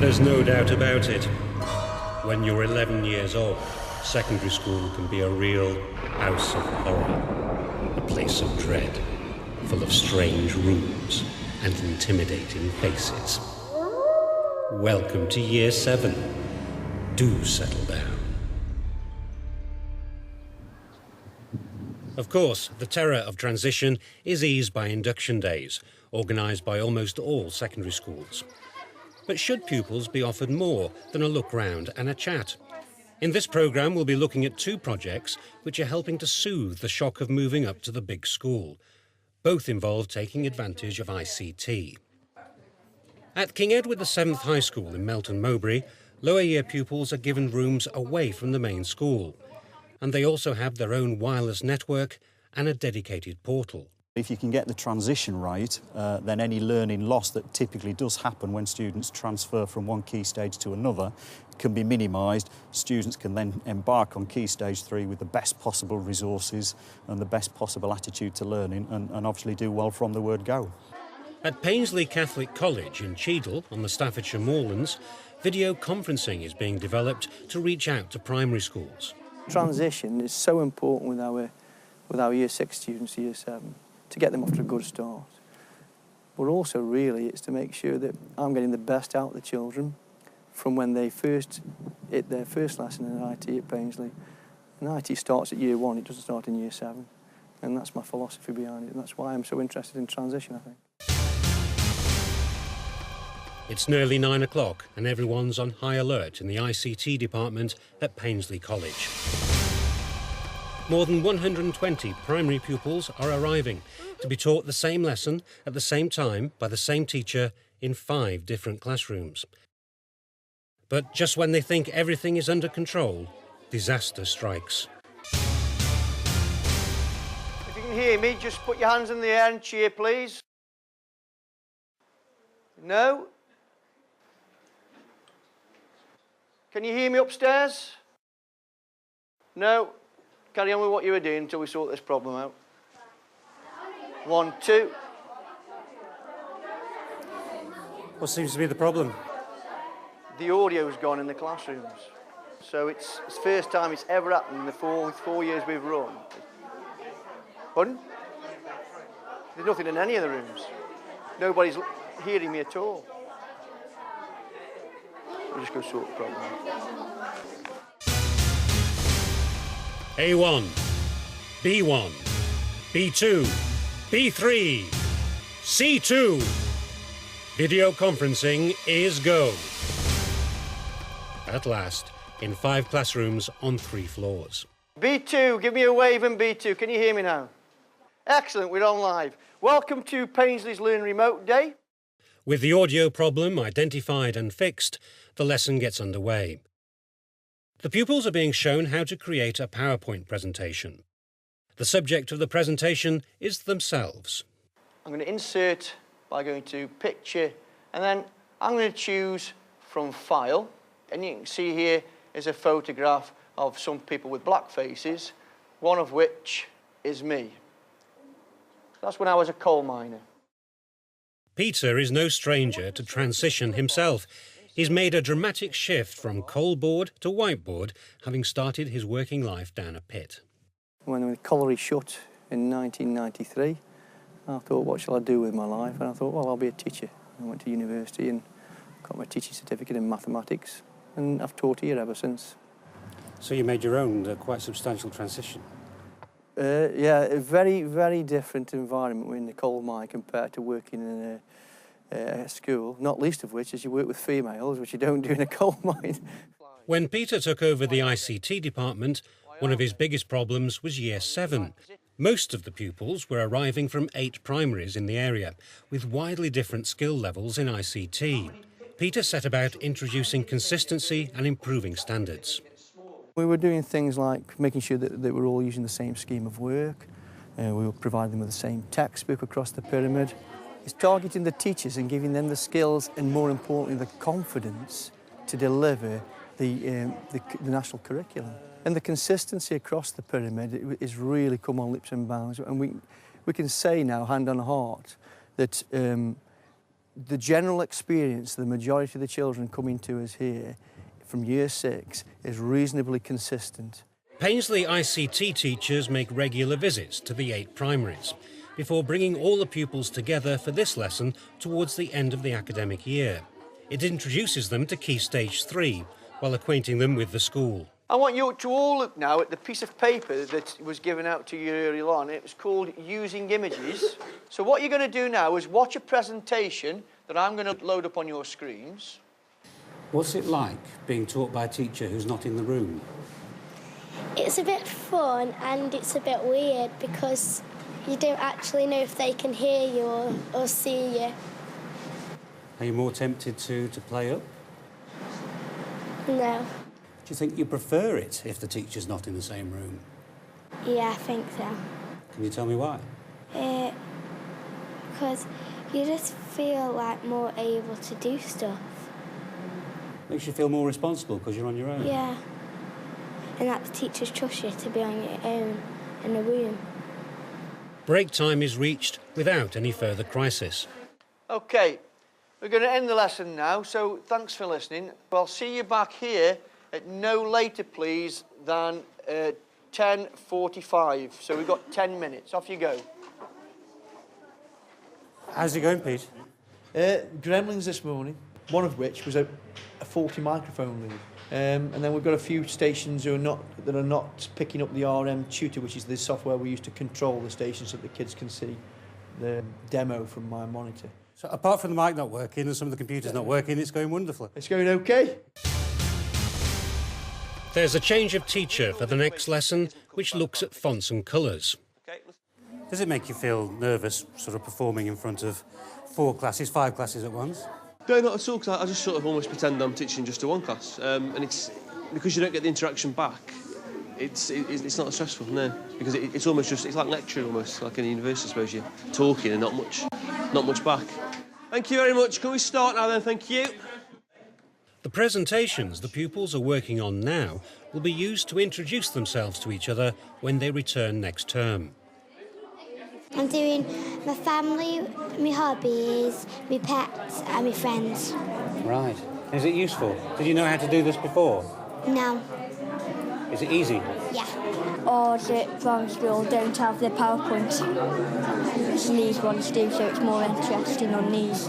There's no doubt about it. When you're 11 years old, secondary school can be a real house of horror, a place of dread, full of strange rooms and intimidating faces. Welcome to Year 7. Do settle down. Of course, the terror of transition is eased by induction days, organised by almost all secondary schools. But should pupils be offered more than a look round and a chat? In this programme, we'll be looking at two projects which are helping to soothe the shock of moving up to the big school. Both involve taking advantage of ICT. At King Edward VII High School in Melton Mowbray, lower year pupils are given rooms away from the main school. And they also have their own wireless network and a dedicated portal. If you can get the transition right, then any learning loss that typically does happen when students transfer from one key stage to another can be minimised. Students can then embark on key stage 3 with the best possible resources and the best possible attitude to learning and obviously do well from the word go. At Paisley Catholic College in Cheadle on the Staffordshire Moorlands, video conferencing is being developed to reach out to primary schools. Transition is so important with our Year 6 students, Year 7, to get them off to a good start. But also, really, it's to make sure that I'm getting the best out of the children from when they first hit their first lesson in IT at Paisley. And IT starts at Year 1, it doesn't start in Year 7. And that's my philosophy behind it, and that's why I'm so interested in transition, I think. It's nearly 9 o'clock and everyone's on high alert in the ICT department at Paisley College. More than 120 primary pupils are arriving to be taught the same lesson at the same time by the same teacher in 5 different classrooms. But just when they think everything is under control, disaster strikes. If you can hear me, just put your hands in the air and cheer, please. No? Can you hear me upstairs? No? Carry on with what you were doing until we sort this problem out. 1, 2. What seems to be the problem? The audio's gone in the classrooms. So it's the first time it's ever happened in the four years we've run. Pardon? There's nothing in any of the rooms. Nobody's hearing me at all. We'll just go sort the problem out. A1, B1, B2, B3, C2. Video conferencing is go. At last, in 5 classrooms on 3 floors. B2, give me a wave in B2. Can you hear me now? Excellent, we're on live. Welcome to Paisley's Learn Remote Day. With the audio problem identified and fixed, the lesson gets underway. The pupils are being shown how to create a PowerPoint presentation. The subject of the presentation is themselves. I'm going to insert by going to Picture, and then I'm going to choose from File. And you can see here is a photograph of some people with black faces, one of which is me. That's when I was a coal miner. Peter is no stranger to transition himself. He's made a dramatic shift from coalboard to whiteboard, having started his working life down a pit. When the colliery shut in 1993, I thought, what shall I do with my life? And I thought, well, I'll be a teacher. I went to university and got my teaching certificate in mathematics, and I've taught here ever since. So you made your own quite substantial transition? Yeah, a very, very different environment in the coal mine compared to working in a school, not least of which is you work with females, which you don't do in a coal mine. When Peter took over the ICT department, one of his biggest problems was Year 7. Most of the pupils were arriving from 8 primaries in the area, with widely different skill levels in ICT. Peter set about introducing consistency and improving standards. We were doing things like making sure that they were all using the same scheme of work. We were providing them with the same textbook across the pyramid. It's targeting the teachers and giving them the skills and, more importantly, the confidence to deliver the national curriculum. And the consistency across the pyramid is really come on leaps and bounds. And we can say now, hand on heart, that the general experience, the majority of the children coming to us here from year 6 is reasonably consistent. Paisley ICT teachers make regular visits to the 8 primaries before bringing all the pupils together for this lesson towards the end of the academic year. It introduces them to Key Stage 3 while acquainting them with the school. I want you to all look now at the piece of paper that was given out to you earlier on. It was called Using Images. So what you're going to do now is watch a presentation that I'm going to load up on your screens. What's it like being taught by a teacher who's not in the room? It's a bit fun and it's a bit weird because you don't actually know if they can hear you or see you. Are you more tempted to play up? No. Do you think you prefer it if the teacher's not in the same room? Yeah, I think so. Can you tell me why? Because you just feel like more able to do stuff. Makes you feel more responsible because you're on your own? Yeah. And that the teachers trust you to be on your own in a room. Break time is reached without any further crisis. OK, we're going to end the lesson now, so thanks for listening. I'll see you back here at no later, please, than 10:45. So we've got 10 minutes. Off you go. How's it going, Pete? Gremlins this morning, one of which was a faulty microphone lead. And then we've got a few stations that are not picking up the RM tutor, which is the software we use to control the station so that the kids can see the demo from my monitor. So apart from the mic not working and some of the computers not working, it's going wonderfully. It's going OK. There's a change of teacher for the next lesson, which looks at fonts and colours. Does it make you feel nervous, sort of performing in front of 4 classes, 5 classes at once? No, not at all, because I just sort of almost pretend I'm teaching just to one class. And it's because you don't get the interaction back, it's not stressful, no. Because it's almost just, it's like lecturing almost, like in a university, I suppose. You're talking and not much back. Thank you very much. Can we start now then? Thank you. The presentations the pupils are working on now will be used to introduce themselves to each other when they return next term. I'm doing my family, my hobbies, my pets and my friends. Right. Is it useful? Did you know how to do this before? No. Is it easy? Yeah. Or that from school don't have the PowerPoint. So these ones do, so it's more interesting on these.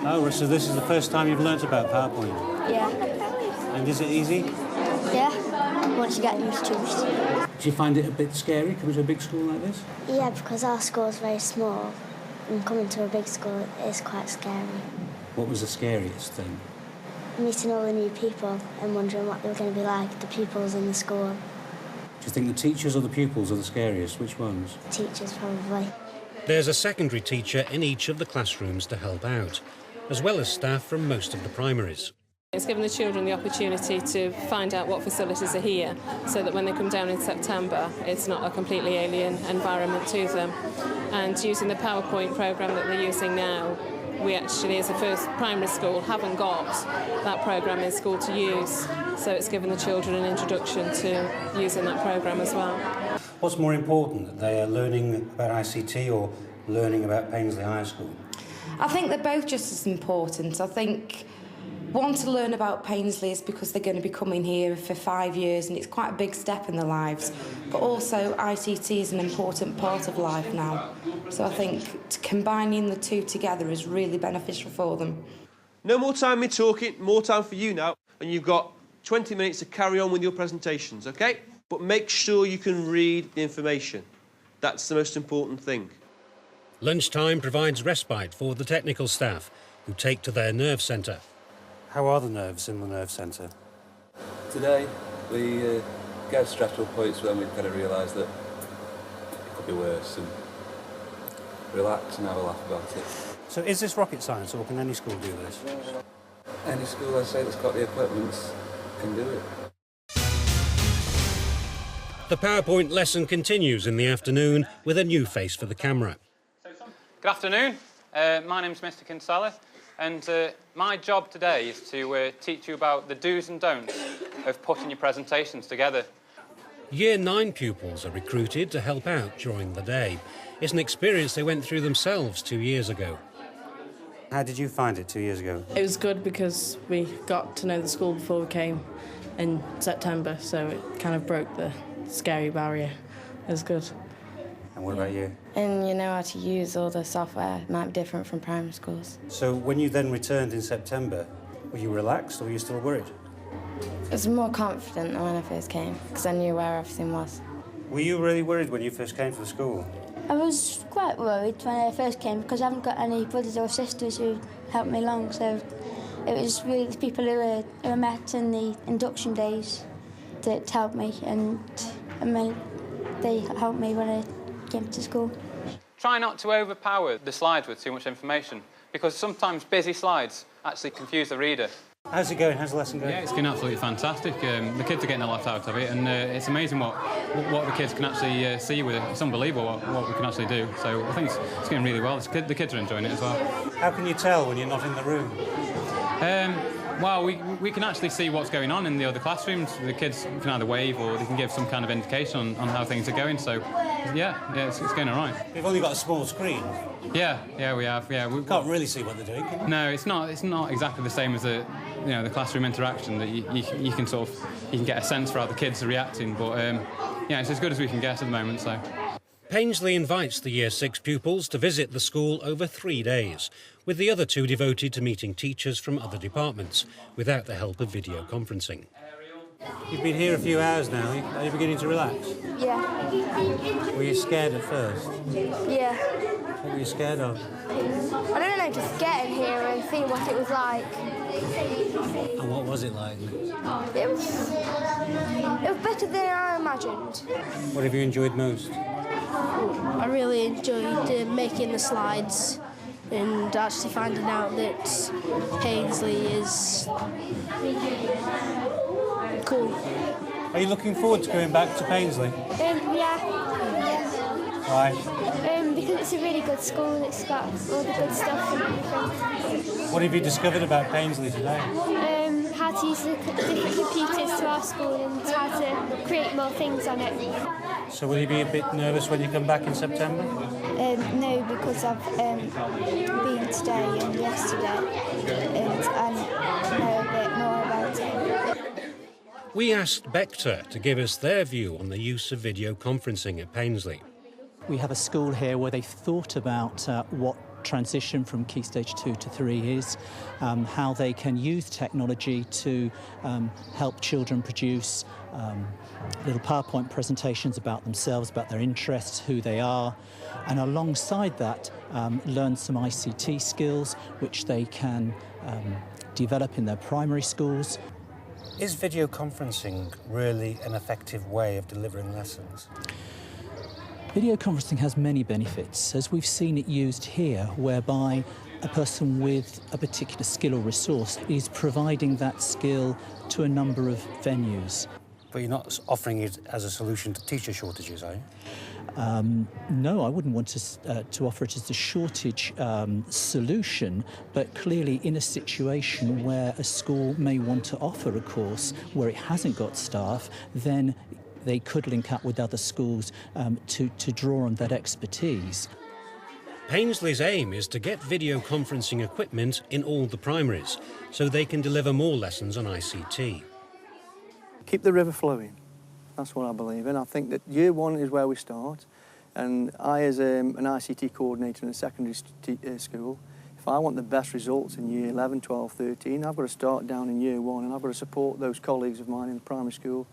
Oh, so this is the first time you've learnt about PowerPoint? Yeah. And is it easy? Yeah, once you get used to it. Do you find it a bit scary coming to a big school like this? Yeah, because our school is very small and coming to a big school is quite scary. What was the scariest thing? Meeting all the new people and wondering what they were going to be like, the pupils in the school. Do you think the teachers or the pupils are the scariest? Which ones? Teachers, probably. There's a secondary teacher in each of the classrooms to help out, as well as staff from most of the primaries. It's given the children the opportunity to find out what facilities are here so that when they come down in September it's not a completely alien environment to them. And using the PowerPoint programme that they're using now, we actually as a first primary school haven't got that programme in school to use, so it's given the children an introduction to using that programme as well. What's more important, that they are learning about ICT or learning about Paisley High School? I think they're both just as important. I think one to learn about Paisley is because they're going to be coming here for 5 years and it's quite a big step in their lives. But also ICT is an important part of life now. So I think combining the two together is really beneficial for them. No more time me talking, more time for you now. And you've got 20 minutes to carry on with your presentations, OK? But make sure you can read the information. That's the most important thing. Lunchtime provides respite for the technical staff, who take to their nerve centre. How are the nerves in the nerve centre? Today, we get stressed to a point where we kind of realise that it could be worse and relax and have a laugh about it. So is this rocket science, or can any school do this? Any school, I say, that's got the equipment can do it. The PowerPoint lesson continues in the afternoon with a new face for the camera. Good afternoon. My name's Mr. Kinsella, and my job today is to teach you about the do's and don'ts of putting your presentations together. Year 9 pupils are recruited to help out during the day. It's an experience they went through themselves 2 years ago. How did you find it 2 years ago? It was good because we got to know the school before we came in September, so it kind of broke the scary barrier. It was good. And what about you? And you know how to use all the software. It might be different from primary schools. So when you then returned in September, were you relaxed or were you still worried? I was more confident than when I first came because I knew where everything was. Were you really worried when you first came to the school? I was quite worried when I first came because I haven't got any brothers or sisters who helped me along, so it was really the people who I met in the induction days that helped me, and they helped me when I came to school. Try not to overpower the slides with too much information, because sometimes busy slides actually confuse the reader. How's it going? How's the lesson going? Yeah, it's been absolutely fantastic. The kids are getting a lot out of it, and it's amazing what the kids can actually see with it. It's unbelievable what we can actually do. So I think it's going really well. The kids are enjoying it as well. How can you tell when you're not in the room? Well, we can actually see what's going on in the other classrooms. The kids can either wave or they can give some kind of indication on how things are going. So, yeah, it's going all right. You've only got a small screen. Yeah, we have. Yeah, we can't really see what they're doing, can you? No, it's not exactly the same as the classroom interaction that you can sort of get a sense for how the kids are reacting. But yeah, it's as good as we can get at the moment. So. Paisley invites the Year 6 pupils to visit the school over 3 days, with the other 2 devoted to meeting teachers from other departments, without the help of video conferencing. You've been here a few hours now. Are you beginning to relax? Yeah. Were you scared at first? Yeah. What were you scared of? I don't know, just get in here and see what it was like. And what was it like? It was better than I imagined. What have you enjoyed most? I really enjoyed making the slides and actually finding out that Ainsley is cool. Are you looking forward to going back to Paisley? Yeah. Why? Because it's a really good school. It's got all the good stuff and everything. What have you discovered about Paisley today? How to use the different computers to our school and how to create more things on it. So will you be a bit nervous when you come back in September? No, because I've been today and yesterday and I know a bit more about it. We asked Bector to give us their view on the use of video conferencing at Paisley. We have a school here where they've thought about what transition from Key Stage 2 to 3 is, how they can use technology to help children produce little PowerPoint presentations about themselves, about their interests, who they are, and alongside that learn some ICT skills which they can develop in their primary schools. Is video conferencing really an effective way of delivering lessons? Video conferencing has many benefits, as we've seen it used here, whereby a person with a particular skill or resource is providing that skill to a number of venues. But you're not offering it as a solution to teacher shortages, are you? No, I wouldn't want to offer it as a shortage solution, but clearly in a situation where a school may want to offer a course where it hasn't got staff, then they could link up with other schools to draw on that expertise. Paisley's aim is to get video conferencing equipment in all the primaries so they can deliver more lessons on ICT. Keep the river flowing. That's what I believe in. I think that year 1 is where we start, and I, as an ICT coordinator in a secondary school, if I want the best results in year 11, 12, 13, I've got to start down in year 1, and I've got to support those colleagues of mine in the primary school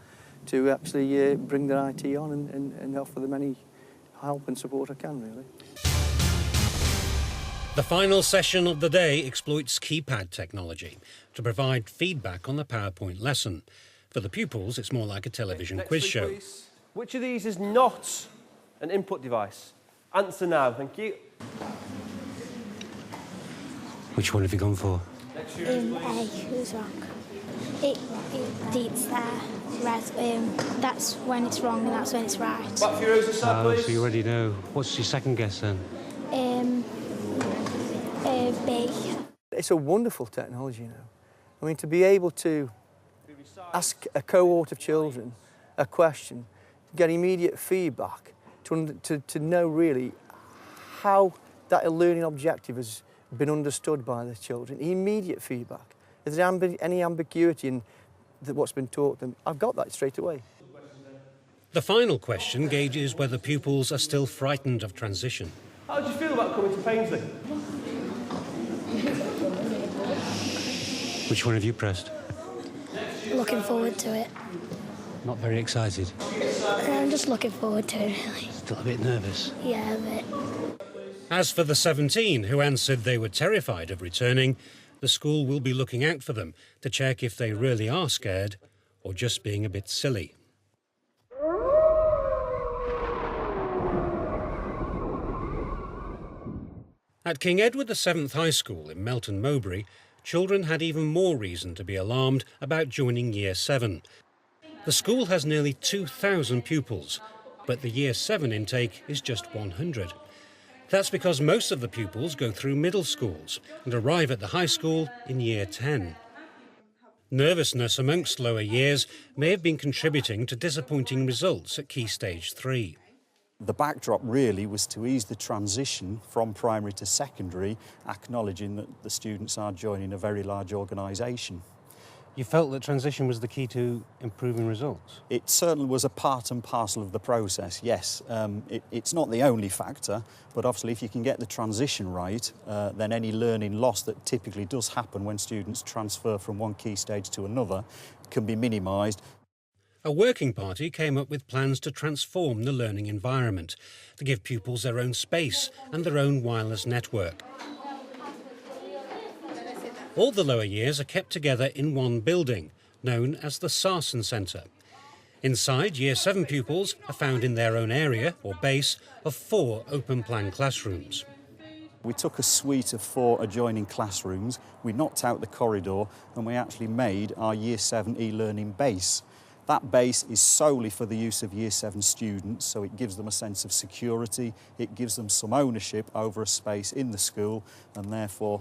to actually bring their IT on and offer them any help and support I can, really. The final session of the day exploits keypad technology to provide feedback on the PowerPoint lesson. For the pupils, it's more like a television quiz show. Please. Which of these is not an input device? Answer now, thank you. Which one have you gone for? A, who's wrong? It's there. That's when it's wrong and that's when it's right. Back for your rows aside, please. So you already know. What's your second guess then? B. It's a wonderful technology, you know. I mean, to be able to ask a cohort of children a question, get immediate feedback, to know really how that learning objective been understood by the children, immediate feedback. If there's any ambiguity in what's been taught them, I've got that straight away. The final question gauges whether pupils are still frightened of transition. How do you feel about coming to Paisley? Which one have you pressed? Looking forward to it. Not very excited. I'm just looking forward to it, really. Still a bit nervous. Yeah, a bit. As for the 17 who answered they were terrified of returning, the school will be looking out for them to check if they really are scared or just being a bit silly. At King Edward VII High School in Melton Mowbray, children had even more reason to be alarmed about joining Year 7. The school has nearly 2,000 pupils, but the Year 7 intake is just 100. That's because most of the pupils go through middle schools and arrive at the high school in Year 10. Nervousness amongst lower years may have been contributing to disappointing results at Key Stage 3. The backdrop really was to ease the transition from primary to secondary, acknowledging that the students are joining a very large organisation. You felt that transition was the key to improving results? It certainly was a part and parcel of the process, yes. It's not the only factor, but obviously if you can get the transition right, then any learning loss that typically does happen when students transfer from one key stage to another can be minimised. A working party came up with plans to transform the learning environment, to give pupils their own space and their own wireless network. All the lower years are kept together in one building, known as the Sarson Centre. Inside, Year 7 pupils are found in their own area, or base, of 4 open-plan classrooms. We took a suite of 4 adjoining classrooms, we knocked out the corridor, and we actually made our Year 7 e-learning base. That base is solely for the use of Year 7 students, so it gives them a sense of security, it gives them some ownership over a space in the school, and therefore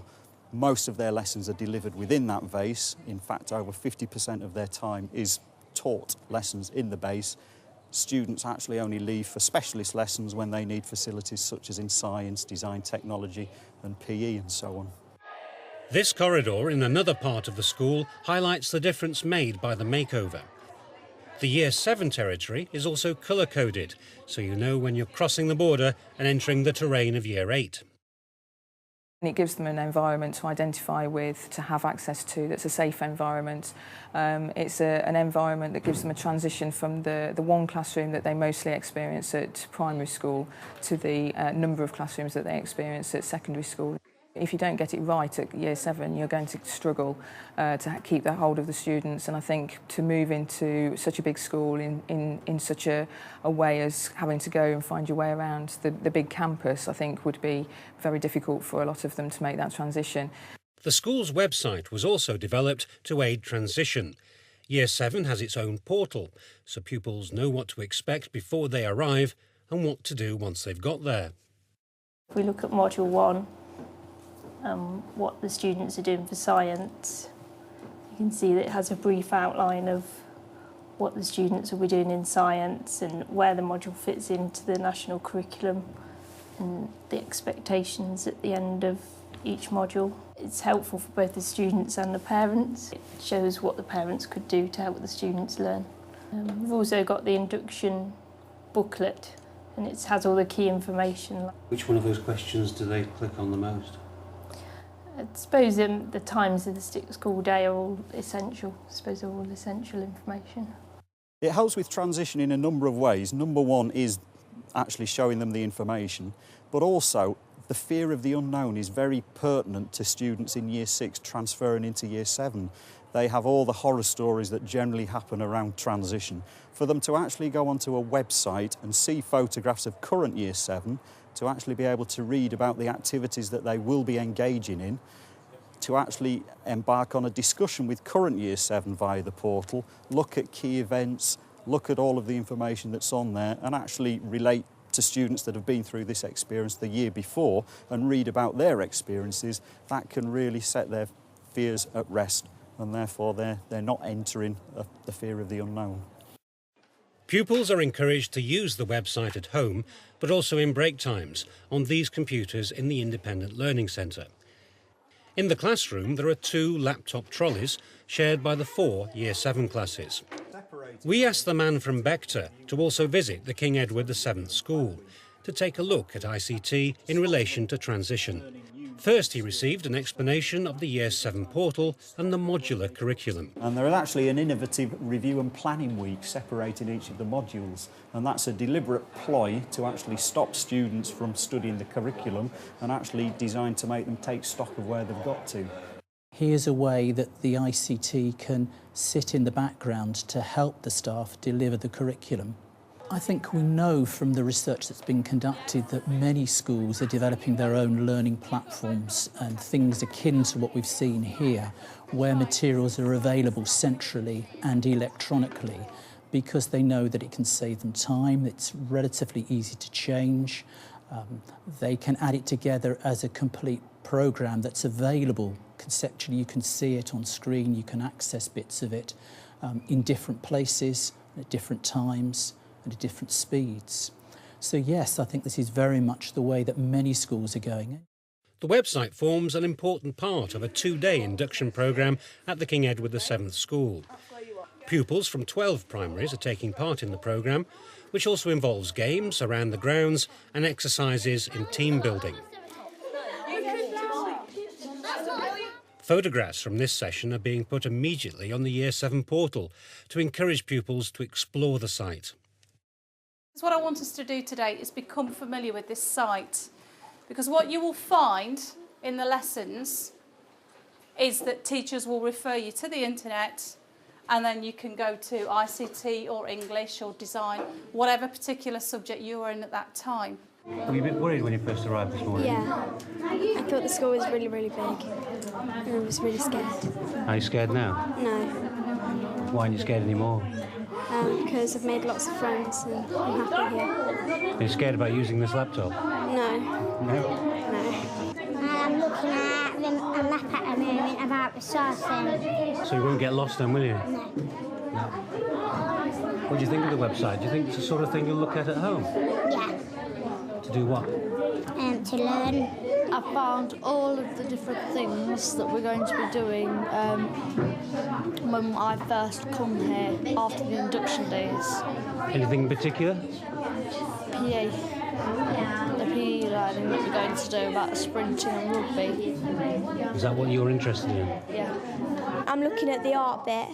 most of their lessons are delivered within that base. In fact, over 50% of their time is taught lessons in the base. Students actually only leave for specialist lessons when they need facilities such as in science, design, technology and PE and so on. This corridor in another part of the school highlights the difference made by the makeover. The Year 7 territory is also colour-coded, so you know when you're crossing the border and entering the terrain of Year 8. It gives them an environment to identify with, to have access to, that's a safe environment. It's an environment that gives them a transition from the one classroom that they mostly experience at primary school to the number of classrooms that they experience at secondary school. If you don't get it right at Year 7, you're going to struggle to keep that hold of the students. And I think to move into such a big school in such a way as having to go and find your way around the big campus, I think would be very difficult for a lot of them to make that transition. The school's website was also developed to aid transition. Year 7 has its own portal, so pupils know what to expect before they arrive and what to do once they've got there. If we look at Module 1, what the students are doing for science, you can see that it has a brief outline of what the students will be doing in science and where the module fits into the national curriculum and the expectations at the end of each module. It's helpful for both the students and the parents. It shows what the parents could do to help the students learn. We've also got the induction booklet, and it has all the key information. Which one of those questions do they click on the most? I suppose the times of the school day are all essential. I suppose they're all essential information. It helps with transition in a number of ways. Number one is actually showing them the information, but also the fear of the unknown is very pertinent to students in Year 6 transferring into Year 7. They have all the horror stories that generally happen around transition. For them to actually go onto a website and see photographs of current Year 7, to actually be able to read about the activities that they will be engaging in, to actually embark on a discussion with current Year 7 via the portal, look at key events, look at all of the information that's on there and actually relate to students that have been through this experience the year before and read about their experiences, that can really set their fears at rest and therefore they're not entering the fear of the unknown. Pupils are encouraged to use the website at home, but also in break times on these computers in the Independent Learning Centre. In the classroom, there are 2 laptop trolleys shared by the 4 Year 7 classes. We asked the man from Bector to also visit the King Edward VII School to take a look at ICT in relation to transition. First, he received an explanation of the Year 7 portal and the modular curriculum. And there is actually an innovative review and planning week separating each of the modules, and that's a deliberate ploy to actually stop students from studying the curriculum and actually designed to make them take stock of where they've got to. Here's a way that the ICT can sit in the background to help the staff deliver the curriculum. I think we know from the research that's been conducted that many schools are developing their own learning platforms and things akin to what we've seen here, where materials are available centrally and electronically, because they know that it can save them time, it's relatively easy to change, they can add it together as a complete programme that's available. Conceptually, you can see it on screen, you can access bits of it in different places, at different times, and at different speeds. So yes, I think this is very much the way that many schools are going. The website forms an important part of a 2-day induction programme at the King Edward VII School. Pupils from 12 primaries are taking part in the programme, which also involves games around the grounds and exercises in team building. Photographs from this session are being put immediately on the Year 7 portal to encourage pupils to explore the site. So what I want us to do today is become familiar with this site, because what you will find in the lessons is that teachers will refer you to the internet, and then you can go to ICT or English or design, whatever particular subject you are in at that time. Were you a bit worried when you first arrived this morning? Yeah, I thought the school was really, really big, and I was really scared. Are you scared now? No. Why aren't you scared anymore? Because I've made lots of friends and I'm happy here. Are you scared about using this laptop? No. No? I'm looking at a map at the moment about resourcing. So you won't get lost then, will you? No. No. What do you think of the website? Do you think it's the sort of thing you'll look at home? Yeah. To do what? To learn. I found all of the different things that we're going to be doing when I first come here after the induction days. Anything in particular? PE. The PE learning that we're going to do about sprinting and rugby. Is that what you're interested in? Yeah. I'm looking at the art bit.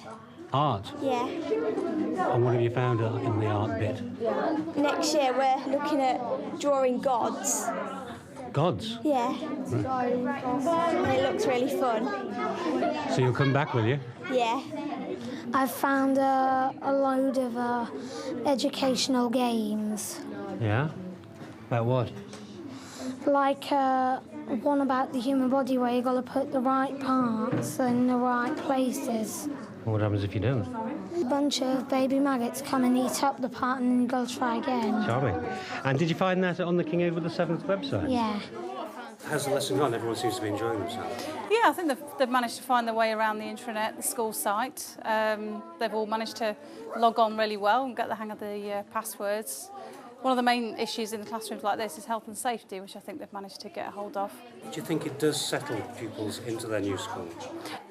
Art? Yeah. And what have you found in the art bit? Next year we're looking at drawing gods. Gods? Yeah. Right. And it looks really fun. So you'll come back, will you? Yeah. I've found a load of educational games. Yeah? About what? Like one about the human body where you've got to put the right parts in the right places. What happens if you don't? A bunch of baby maggots come and eat up the part and then you've got to try again. Sorry. And did you find that on the King Edward VII website? Yeah. How's the lesson gone? Everyone seems to be enjoying themselves. Yeah, I think they've managed to find their way around the intranet, the school site. They've all managed to log on really well and get the hang of the passwords. One of the main issues in the classrooms like this is health and safety, which I think they've managed to get a hold of. Do you think it does settle pupils into their new school?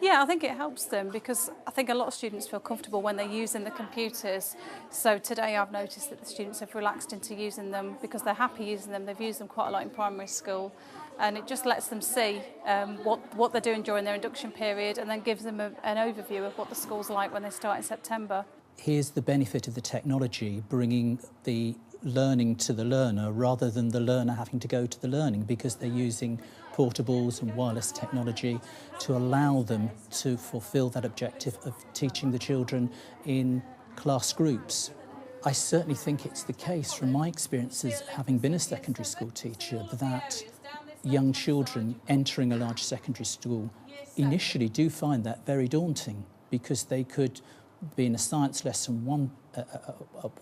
Yeah, I think it helps them because I think a lot of students feel comfortable when they're using the computers. So today I've noticed that the students have relaxed into using them because they're happy using them. They've used them quite a lot in primary school, and it just lets them see what they're doing during their induction period, and then gives them an overview of what the school's like when they start in September. Here's the benefit of the technology, bringing the learning to the learner rather than the learner having to go to the learning, because they're using portables and wireless technology to allow them to fulfil that objective of teaching the children in class groups. I certainly think it's the case from my experiences having been a secondary school teacher that young children entering a large secondary school initially do find that very daunting, because they could be in a science lesson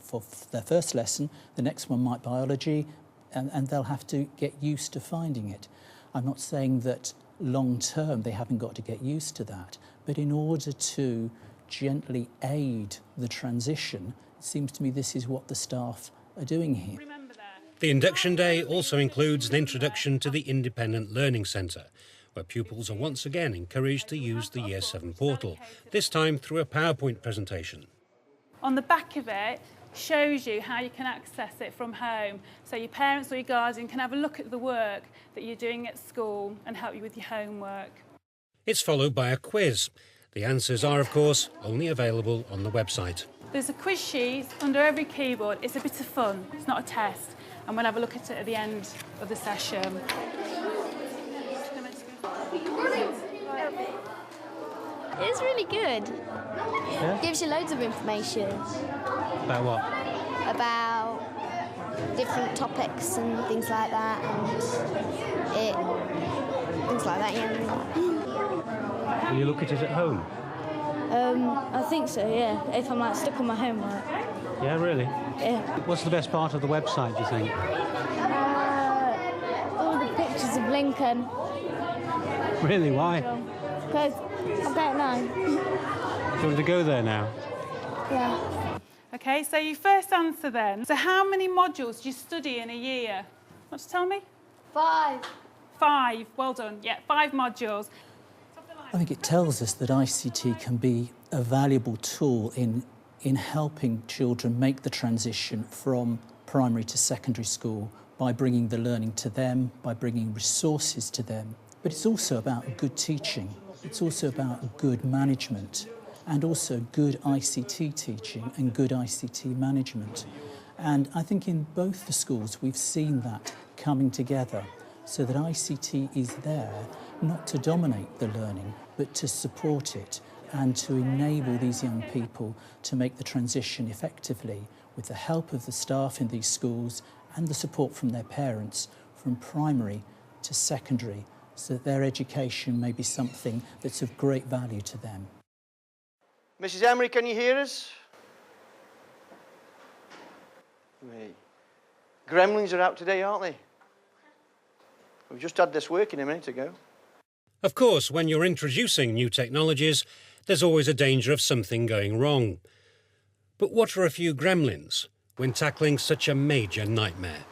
for their first lesson, the next one might biology, and they'll have to get used to finding it. I'm not saying that long term they haven't got to get used to that, but in order to gently aid the transition, it seems to me this is what the staff are doing here. The induction day also includes an introduction to the Independent Learning Centre, where pupils are once again encouraged to use the Year 7 portal, this time through a PowerPoint presentation. On the back of it shows you how you can access it from home, so your parents or your guardian can have a look at the work that you're doing at school and help you with your homework. It's followed by a quiz. The answers are, of course, only available on the website. There's a quiz sheet under every keyboard. It's a bit of fun, it's not a test, and we'll have a look at it at the end of the session. It's really good. Yeah? Gives you loads of information. About what? About different topics and things like that, and things like that, yeah. Will you look at it at home? I think so, yeah, if I'm like stuck on my homework. Yeah, really? Yeah. What's the best part of the website, do you think? All the pictures of Lincoln. Really, why? Because I don't know. Do you want to go there now? Yeah. OK, so your first answer then. So how many modules do you study in a year? Want to tell me? 5. 5, well done. Yeah, 5 modules. I think it tells us that ICT can be a valuable tool in helping children make the transition from primary to secondary school by bringing the learning to them, by bringing resources to them. But it's also about good teaching. It's also about good management and also good ICT teaching and good ICT management. And I think in both the schools we've seen that coming together so that ICT is there not to dominate the learning but to support it and to enable these young people to make the transition effectively with the help of the staff in these schools and the support from their parents from primary to secondary, so that their education may be something that's of great value to them. Mrs. Emery, can you hear us? Gremlins are out today, aren't they? We've just had this working a minute ago. Of course, when you're introducing new technologies, there's always a danger of something going wrong. But what are a few gremlins when tackling such a major nightmare?